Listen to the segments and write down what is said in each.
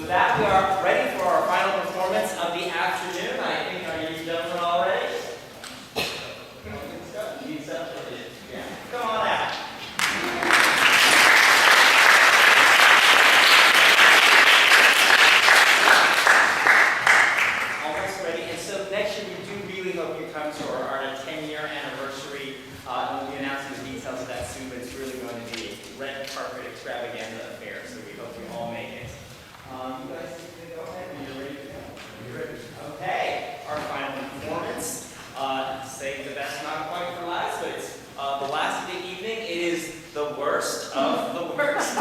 With that, we are ready for our final performance of the afternoon. I think, are you gentlemen all ready? Yeah. Come on out. Almost ready. And so next year, we do really hope you come to our 10-year anniversary. And we'll be announcing the details of that soon, but it's really going to be a red carpet extravaganza affair, so we hope you all make it. You guys can go ahead when you're ready to go. You're ready. Okay, our final performance. Save the best not quite for last, but it's the last of the evening. It is the worst of the worst.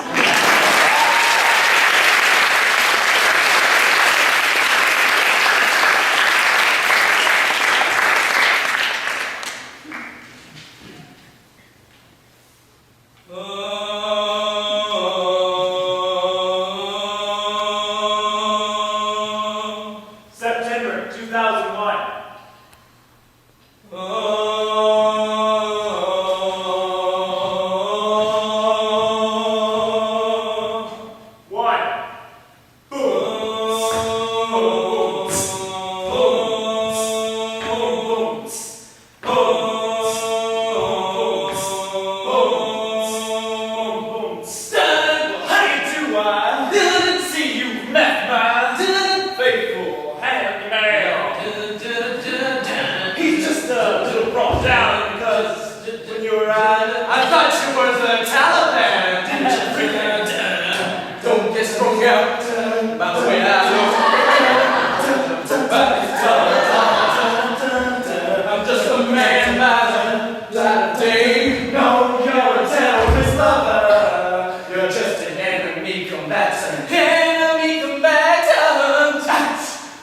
September 2001.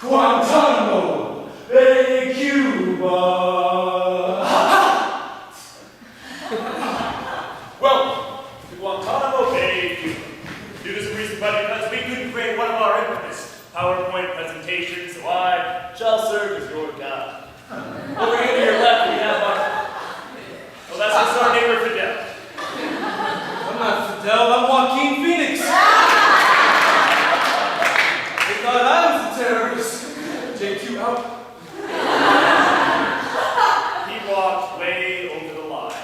Guantanamo, Bay, Cuba. Welcome to Guantanamo Bay, Cuba. Due to some recent budget cuts, we couldn't create one of our infamous PowerPoint presentations, so I shall serve as your guide. Over here to your left, we have our... Well, that's our neighbor Fidel. I'm not Fidel, I'm Joaquin Phoenix. They thought I was a terrorist. JQ out. He walked way over the line.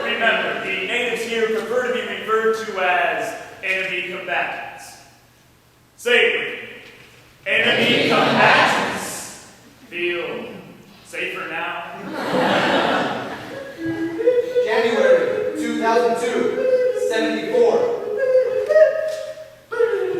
Remember, the natives here prefer to be referred to as enemy combatants. Say it with me. Enemy combatants. Feel safer now? January 2002, 74.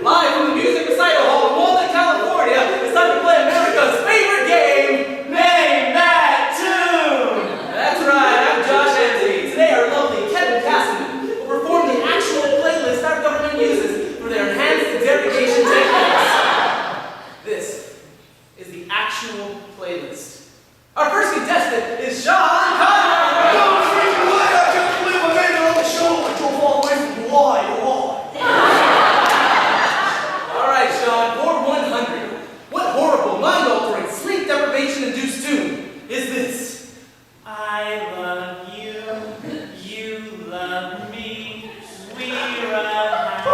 Live from the Music Recital Hall in Walnut, California, it's time to play America's favorite game, Name That Tune! That's right, I'm Josh Hamzehee. Today our lovely Kevin Cassidy will perform the actual playlist our government uses for their enhanced interrogation techniques. This is the actual playlist. Our first contestant is Sean Connor! I can't believe I made it on the show. I drove all the way from Hawaii. All right, Sean, for 100, what horrible, mind-altering, sleep deprivation-induced tune is this? I love you, you love me, we're happy.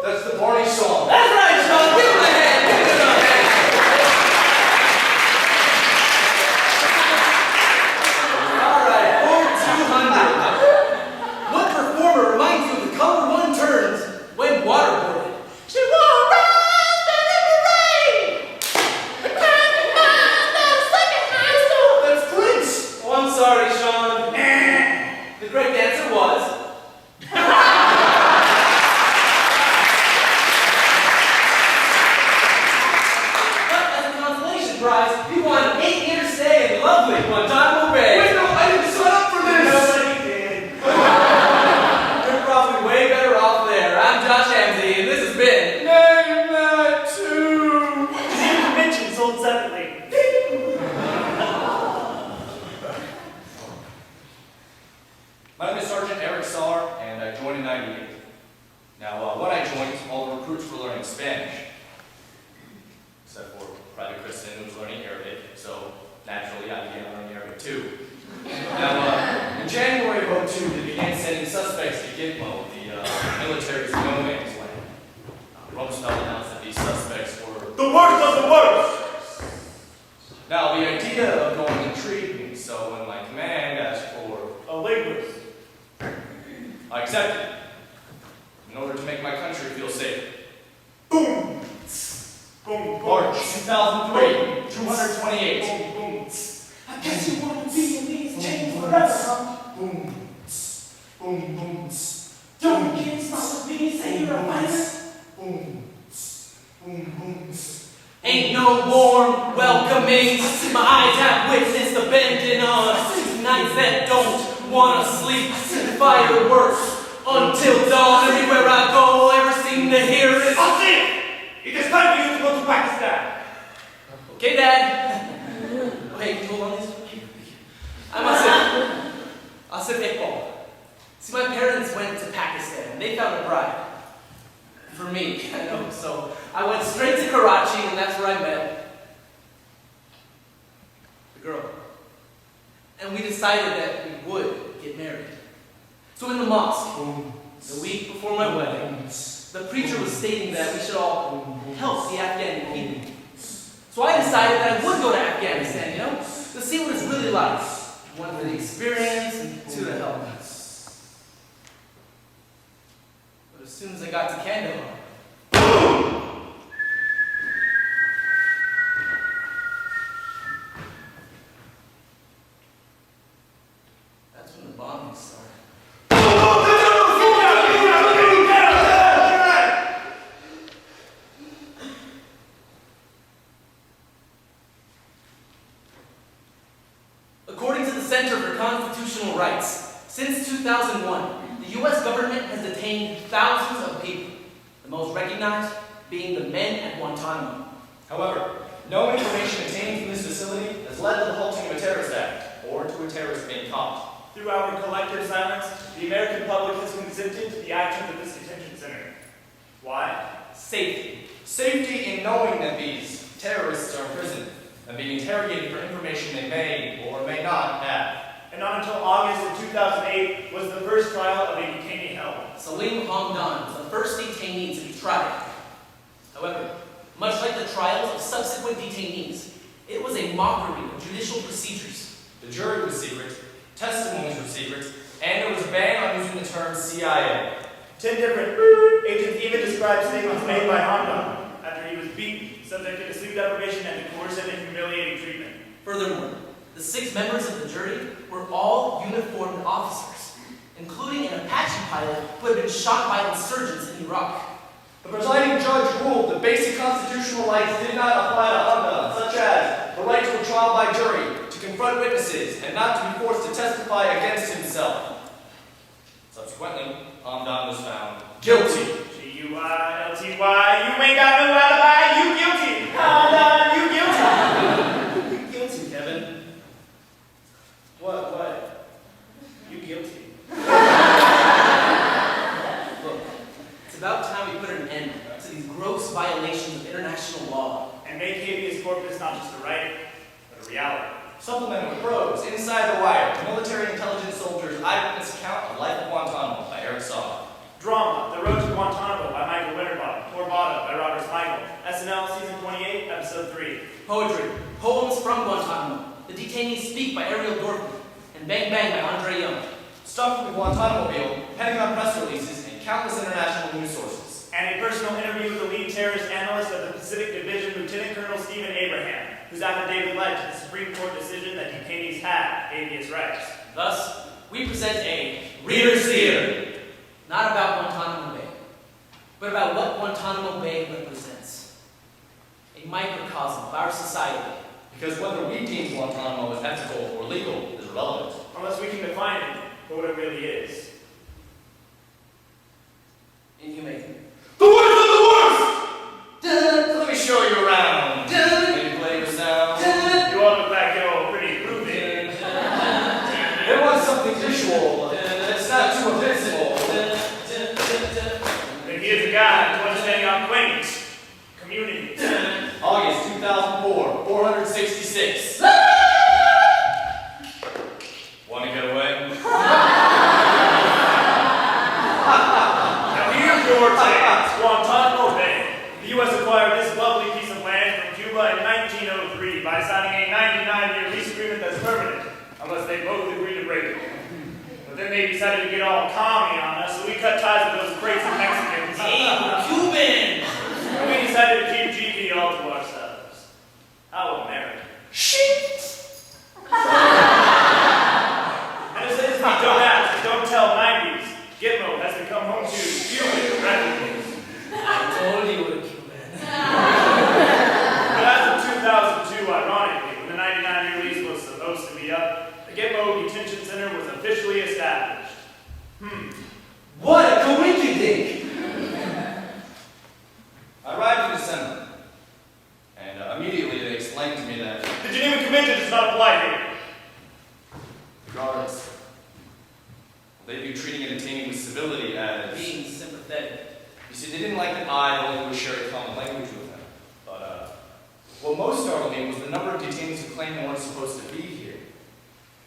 That's the party song. That's right, Sean, give him a hand, give him a hand. All right, for 200, what performer reminds you of the color one turns when waterboarded? She won't rise in the rain. The kind of mind that's stuck in high school. That's Prince. Oh, I'm sorry, Sean. The correct answer was... But as a consolation prize, you won an 8-year stay in lovely Guantanamo Bay. Wait, no, I didn't sign up for this. Nobody did. You're probably way better off there. I'm Josh Hamzehee, and this has been... Name That Tune. These conventions sold separately. My name is Sergeant Eric Saar, and I joined in '98. Now, when I joined, all the recruits were learning Spanish, except for Private Kristen, who was learning Arabic, so naturally I began learning Arabic too. Now, in January of '02, they began sending some suspects to Gitmo, the military's no man's land. Rumsfeld announced that these suspects were The worst of the worst! Now, the idea of going intrigued me, so when my command asked for A linguist. I accepted, in order to make my country feel safe. Boom! Boom, boom. March 2003, 228. Boom, boom. I guess you want to be in these chains forever, huh? Boom, boom, boom, Don't get smart with me, say you're a fighter. boom, boom, boom. Ain't no warm welcoming. My eyes have witnessed the bending on nights that don't wanna sleep. Fireworks until dawn. Everywhere I go, ever seem to hear it. Hamzehee! It is time for you to go to Pakistan. Okay, Dad. Oh, hey, can you hold on this? I'll sit there, Paul. See, my parents went to Pakistan. They found a bride. For me, I know. So I went straight to Karachi, and that's where I met the girl. And we decided that we would get married. So in the mosque, the week before my wedding, the preacher was stating that we should all help the Afghan people. So I decided that I would go to Afghanistan, you know, to see what it's really like. One for the experience, and two to help. But as soon as I got to Kandahar, that's when the bombing started. According to the Center for Constitutional Rights, since 2001, the U.S. government has detained thousands of people, the most recognized being the men at Guantanamo. However, no information obtained from this facility has led to the halting of a terrorist act or to a terrorist being caught. Through our collective silence, the American public has consented to the actions of this detention center. Why? Safety. Safety in knowing that these terrorists are imprisoned and being interrogated for information they may or may not have. And not until August of 2008 was the first trial of a detainee held. Salim Hamdan was the first detainee to be tried. However, much like the trials of subsequent detainees, it was a mockery of judicial procedures. The jury was secret, testimonies were secret, and there was a ban on using the term CIA. 10 different agents even described statements made by Hamdan after he was beaten, subjected to sleep deprivation, and to coercive and humiliating treatment. Furthermore, the 6 members of the jury were all uniformed officers, including an Apache pilot who had been shot by insurgents in Iraq. The presiding judge ruled that basic constitutional rights did not apply to Hamdan, such as the right to a trial by jury, to confront witnesses, and not to be forced to testify against himself. Subsequently, Hamdan was found guilty. G-U-I-L-T-Y, you ain't got no alibi, you guilty! Hamdan, you guilty! You guilty, Kevin. What? You guilty. Look, it's about time we put an end to these gross violations of international law. And make habeas corpus not just a right, but a reality. Supplemented with prose, Inside the Wire, Military Intelligence Soldiers' Eyewitness Account of Life at Guantanamo by Eric Saw. Drama, The Road to Guantanamo by Michael Winterbottom. Torbada by Robert Smigel. SNL Season 28, Episode 3. Poetry, Poems from Guantanamo, The Detainees Speak by Ariel Dorfman, and Bang Bang by Andre Young. Stuff from the Guantanamo, Pentagon press releases, and countless international news sources. And a personal interview with the lead terrorist analyst of the Pacific Division, Lieutenant Colonel Stephen Abraham, whose affidavit led to the Supreme Court decision that detainees have habeas rights. Thus, we present a Reader's Theater. Not about Guantanamo Bay, but about what Guantanamo Bay represents. A microcosm of our society. Because whether we deem Guantanamo as ethical or legal is irrelevant. Unless we can define it for what it really is. Inhumane. The worst of the worst! Dun, Let me show you around. dun, Maybe play with sound. dun, You all look like you're pretty groovy. There was something visual. It's not too abysmal. Then here's a guide to understanding our quaint community. August 2004, 466. Want to get away? your chance. Guantanamo Bay. The U.S. acquired this lovely piece of land from Cuba in 1903 by signing a 99-year lease agreement that's permanent, unless they both agree to break it. But then they decided to get all commie on us, so we cut ties with those crazy Mexicans. Hey, we're Cuban! And we decided to keep GP all to ourselves. How American. Shit! And as if we don't ask, don't tell 90s, Gitmo has become home to Cuban refugees. I told you we're Cuban. But as of 2002, ironically, when the 99-year lease was supposed to be up, the Gitmo Detention Center was officially established. What a coincidence! I arrived in December, and immediately they explained to me that The Geneva Convention does not apply here. the guards, they view treating a detainee with civility as... Being sympathetic. You see, they didn't like that I only would share a common language with them. But what most startled me was the number of detainees who claimed they weren't supposed to be here.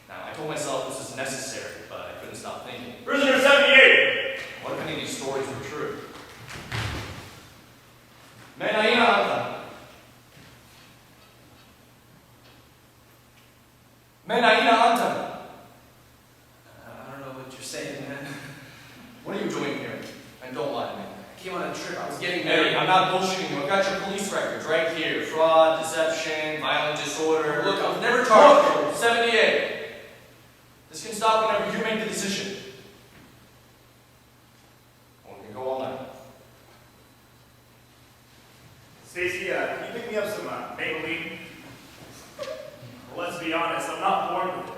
Now, I told myself this was necessary, but I couldn't stop thinking. Prisoner 78! What if any of these stories were true? Menaina Anta. Menaina Anta. I don't know what you're saying, man. What are you doing here? And don't lie to me. I came on a trip. I was getting Hey, married. I'm not bullshitting you. I've got your police records right here. Fraud, deception, violent disorder. Look, I was never charged. Look, 78. This can stop whenever you make the decision. Or we can go all night. Stacy, can you pick me up some Maybelline? Well, let's be honest, I'm not born with it.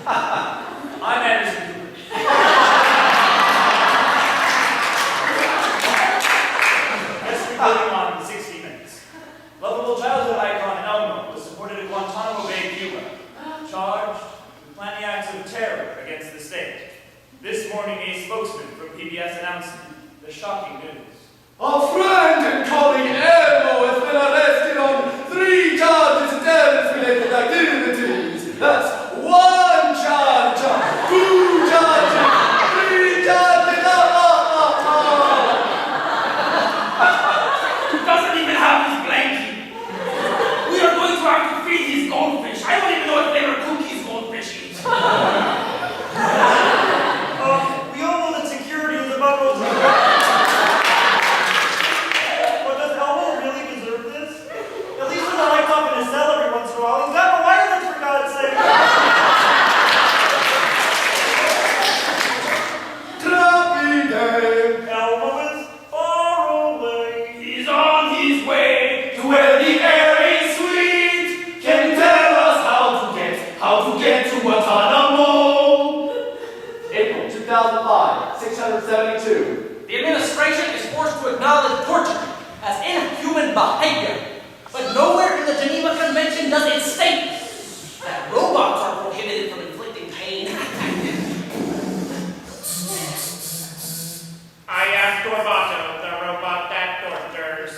I'm Anderson Cooper. Best reporting on 60 Minutes. Lovable childhood icon Elmo was deported to Guantanamo Bay, Cuba, charged with planning acts of terror against the state. This morning, a spokesman from PBS announced the shocking news. Our friend and colleague Elmo has been arrested on 3 charges of terrorist-related activities. That's 1 charge, 2 charges, 3 charges. Who doesn't even have his blankie? We are going to have to feed these goldfish. I don't even know what flavor cookies goldfish eat. We all know that security is above all. But does Elmo really deserve this? At least with a light off in his cell every once in a while. He's got no wireless, for God's sake. Elmo is far away. He's on his way to where the air is sweet. Can you tell us how to get to Guantanamo? April 2005, 672. The administration is forced to acknowledge torture as inhuman behavior, but nowhere in the Geneva Convention does it state that robots are prohibited from inflicting pain. I am Torbato, the robot that tortures.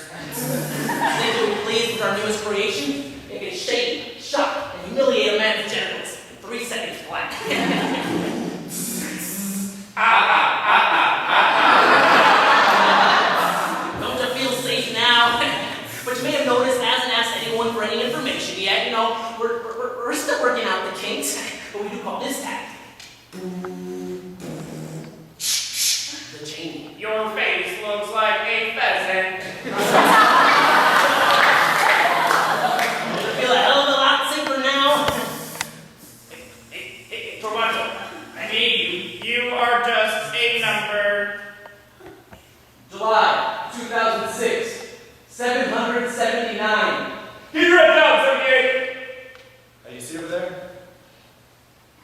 Think you'll be pleased with our newest creation? It can shave, shock, and humiliate a man's genitals in 3 seconds flat. Don't you feel safe now? But you may have noticed, hasn't asked anyone for any information yet. You know, we're still working out the kinks, but we do call this tactic the chaining. Your face looks like a pheasant. Does it feel a hell of a lot safer now? Hey, Torbato, I need you. You are just a number. July 2006, 779. Keep your head down, 78. Hey, you see over there?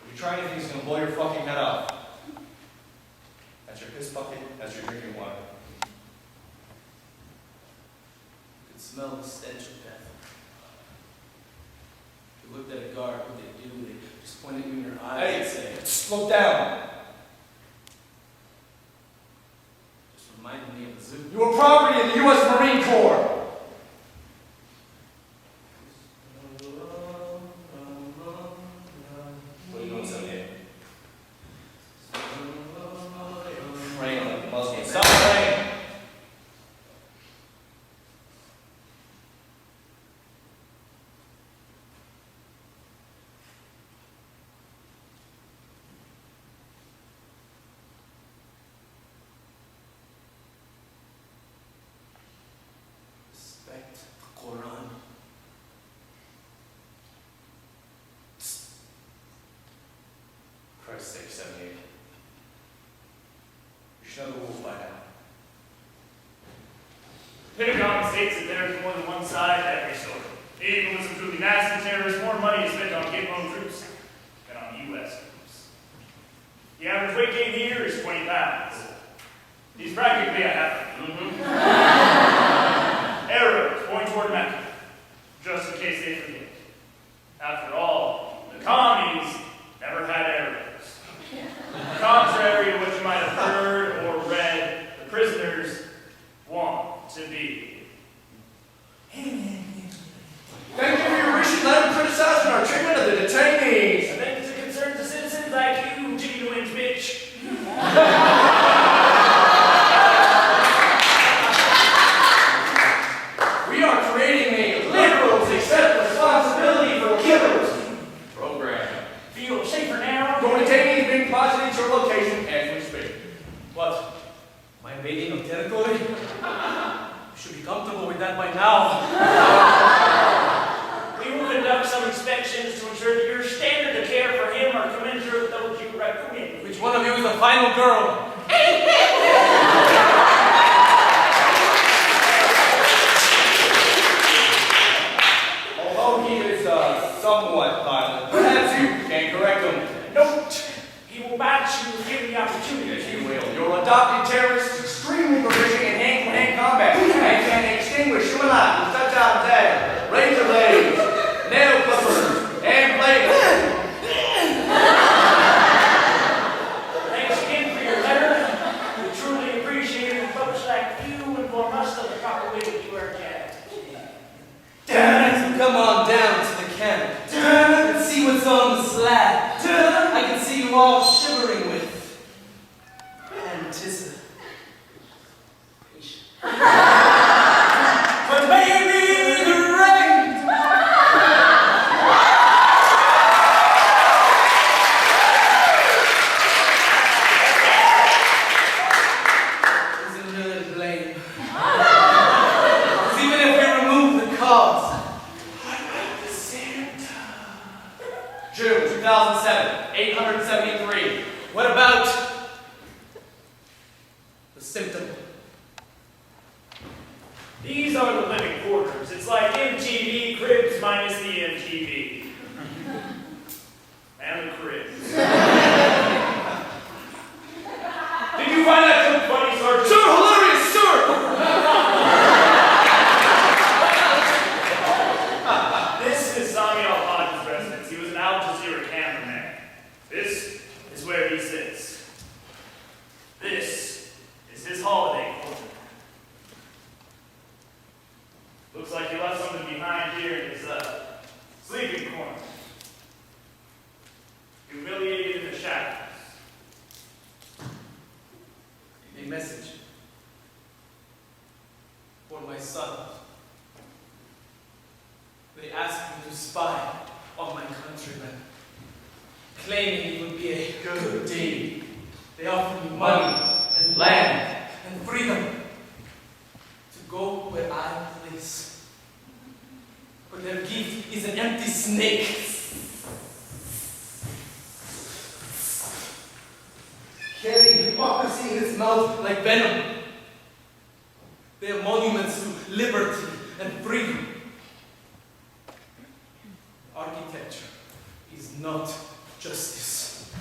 If you try anything, it's gonna blow your fucking head off. That's your piss bucket, that's your drinking water. You could smell the stench of death. If you looked at a guard, what they do, they just point at you in your eyes and say, Slow down. just reminded me of the zoo. You were property in the U.S. Marine Corps. What are you doing, 78? 678. You should know the rules by now. Pentagon states that there is more than one side to every story. Even with some truly nasty terrorists, more money is spent on Gitmo troops than on U.S. troops. The average weight gain here is 20 pounds. He's practically a half. Arrows point toward Mecca, just in case they forget. After all, the commies never had arrows. Contrary to what you might have heard or read, the prisoners want to be. Thank you for your recent letter criticizing our treatment of the detainees. I think it's a concern to citizens like you, Jimmy Wins, bitch. We are creating a liberals accept responsibility for killers program. Feel safer now? Your detainees being deposited at your location as we speak. What? Am I invading of territory? You should be comfortable with that by now. We will conduct some inspections to ensure that your standard of care for him are commensurate with those you recommend. Which one of you is the final girl? Although he is somewhat violent, perhaps you can correct him. Note, he will bite you if given the opportunity. Yes, he will. Your adopted terrorist is extremely proficient in hand-to-hand combat and can extinguish human life with touch-out attack, razor blades, nail clippers, and blades. Thanks again for your letter. We truly appreciate it. Folks like you inform us of the proper way to do our job. So come on down to the camp and see what's on the slab. I can see you all shivering with anticipation. But maybe the rain. Isn't really to blame. 'Cause even if we remove the cause, June 2007, 873. what about the symptom? These are the living quarters. It's like MTV Cribs minus the MTV. And the Cribs. Did you find that clip funny, Sergeant? Sir, hilarious, sir! This is Sami al-Had's residence. He was an Al Jazeera cameraman. This is where he sits. This is his holiday quarter. Looks like he left something behind here in his sleeping corner. Humiliated in the shadows. A message for my son. They asked me to spy on my countrymen, claiming it would be a good deed. They offered me money and land and freedom to go where I please. But their gift is an empty snake. Carrying hypocrisy in its mouth like venom. They are monuments to liberty and freedom. Architecture is not justice.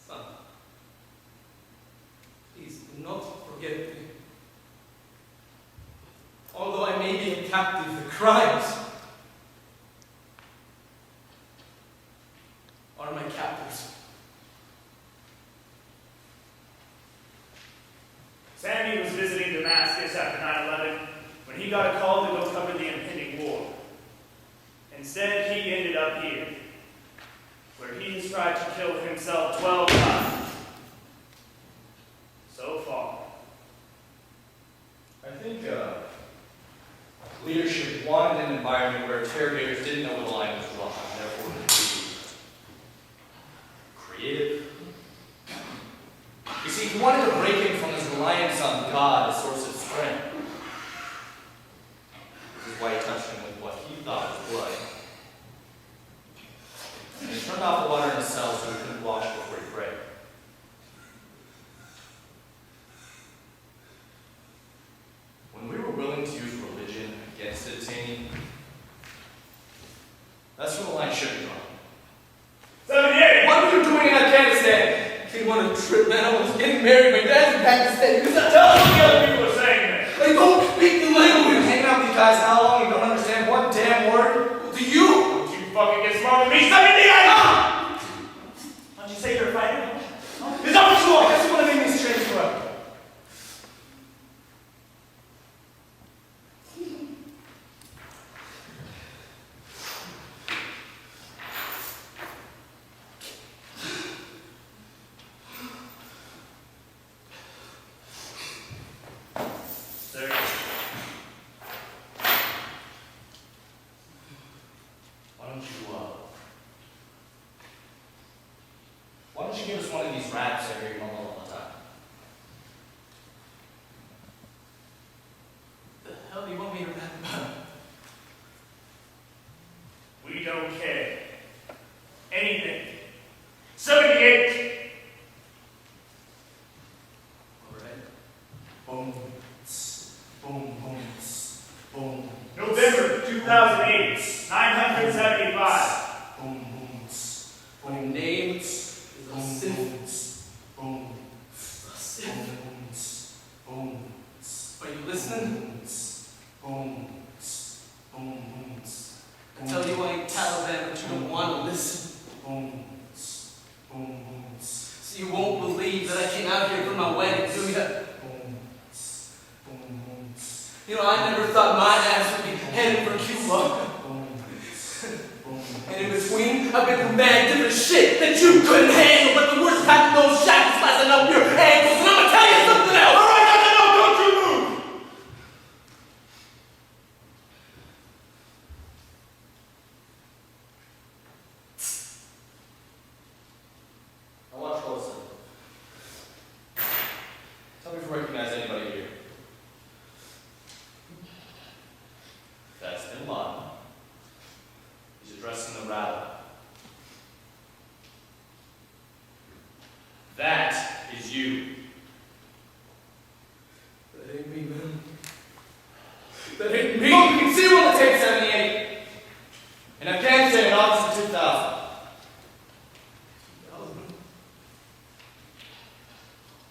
Son, please do not forget me. Although I may be a captive, the crimes are my captors. Sammy was visiting Damascus after 9/11 when he got a call to go cover the impending war. Instead, he ended up here, where he has tried to kill himself 12 times. So far. I think leadership wanted an environment where interrogators didn't know where the line was drawn, and therefore could be creative. You see, he wanted to break him from his reliance on God, a source of strength. This is why he touched him with what he thought was blood. turned off the water in the cell so we couldn't wash before he prayed. When we were willing to use religion against the detainee, that's when the line should be drawn. 78! What were you doing in Afghanistan? Came on a trip, man. I was getting married. My dad's in Pakistan. You just Tell us what the other people are saying then. They don't speak the language. Hanging out with these guys how long? You don't understand one damn word? Do you? Don't you fucking get smart with me. 78! Why don't you say you're a fighter? Is that what you I want? guess you want to make me strange forever. Sir, Why don't you give us one of these raps I hear you mumble all the time? the hell do you want me to rap about? we don't care. Anything. 78! Alright. Boom, tss, boom, boom, tss, boom. November 2008, 975. Boom, boom, tss, My boom, name tss, is a boom, Sith. boom, tss, boom, A Sith. boom, boom, tss, boom, tss, Are you listening? boom, tss, boom, tss, boom, boom, tss, I tell you I ain't Taliban, but you don't want to listen. boom, tss, boom, boom, tss, So you won't believe that I came out here for my wedding, do ya? boom, tss, boom, boom, tss, You know, I never thought my ass would be headed for Cuba. boom, tss, boom. And in between, I've been through mad different shit that you couldn't handle, but the worst part of those shackles slicing up your ankles, and I'm gonna tell you something else! Alright, no, don't you move! Now watch closely. Tell me if you recognize anybody here. That's Bin Laden. He's addressing the rally. That is you. That ain't me, man. That ain't me! Look, you can see on the tape 78. In Afghanistan in August of 2000.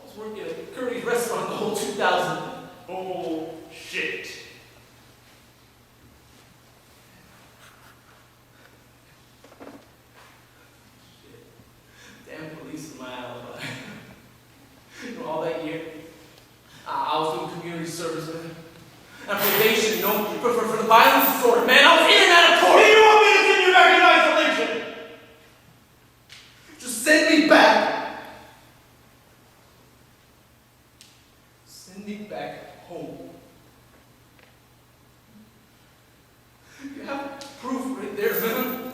I was working at Curry's restaurant the whole 2000. Bullshit. Damn police in my alibi. You know, all that year, I was doing community service, man. And probation, you know, for the violence disorder, man. I was in and out of What court. do you want me to send you back in isolation? Just send me back. Send me back home. You have proof right there, man.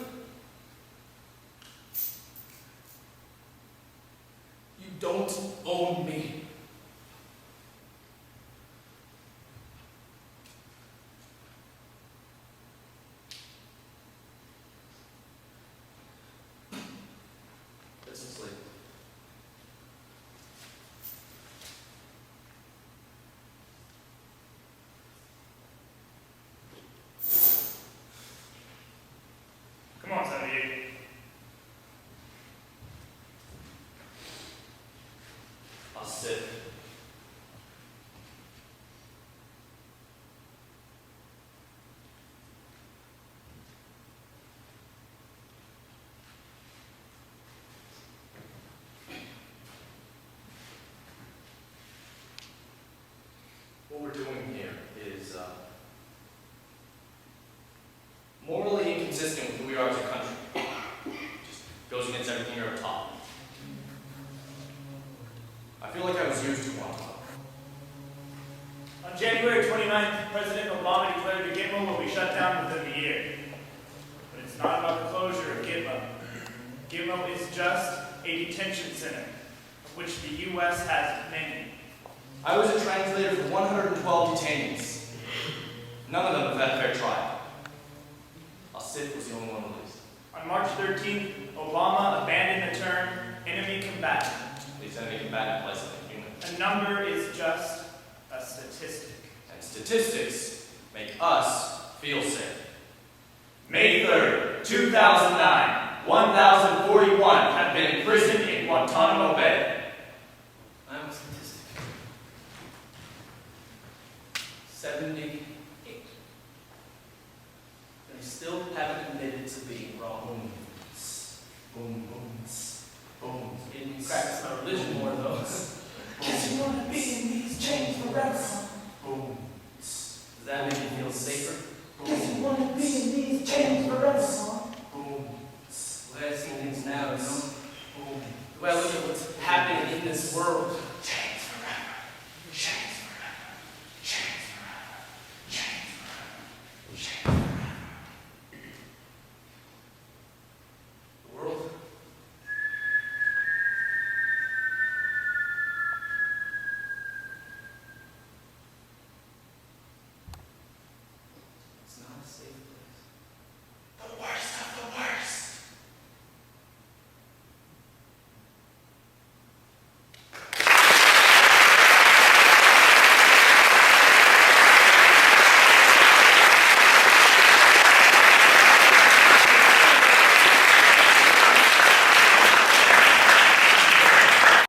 You don't own me. Get some sleep. Come on, 78. I'll sit. What we're doing here is morally inconsistent with who we are as a country. Just goes against everything you're taught. I feel like I was used to one. On January 29th, President Obama declared the Gitmo will be shut down within the year. But it's not about the closure of Gitmo. Gitmo is just a detention center, of which the U.S. has many. I was a translator for 112 detainees. None of them have had a fair trial. Asif was the only one released. On March 13th, Obama abandoned the term enemy combatant. These enemy combatant places like human. A number is just a statistic. And statistics make us feel safe. May 3rd, 2009, 1,041 have been imprisoned in Guantanamo Bay.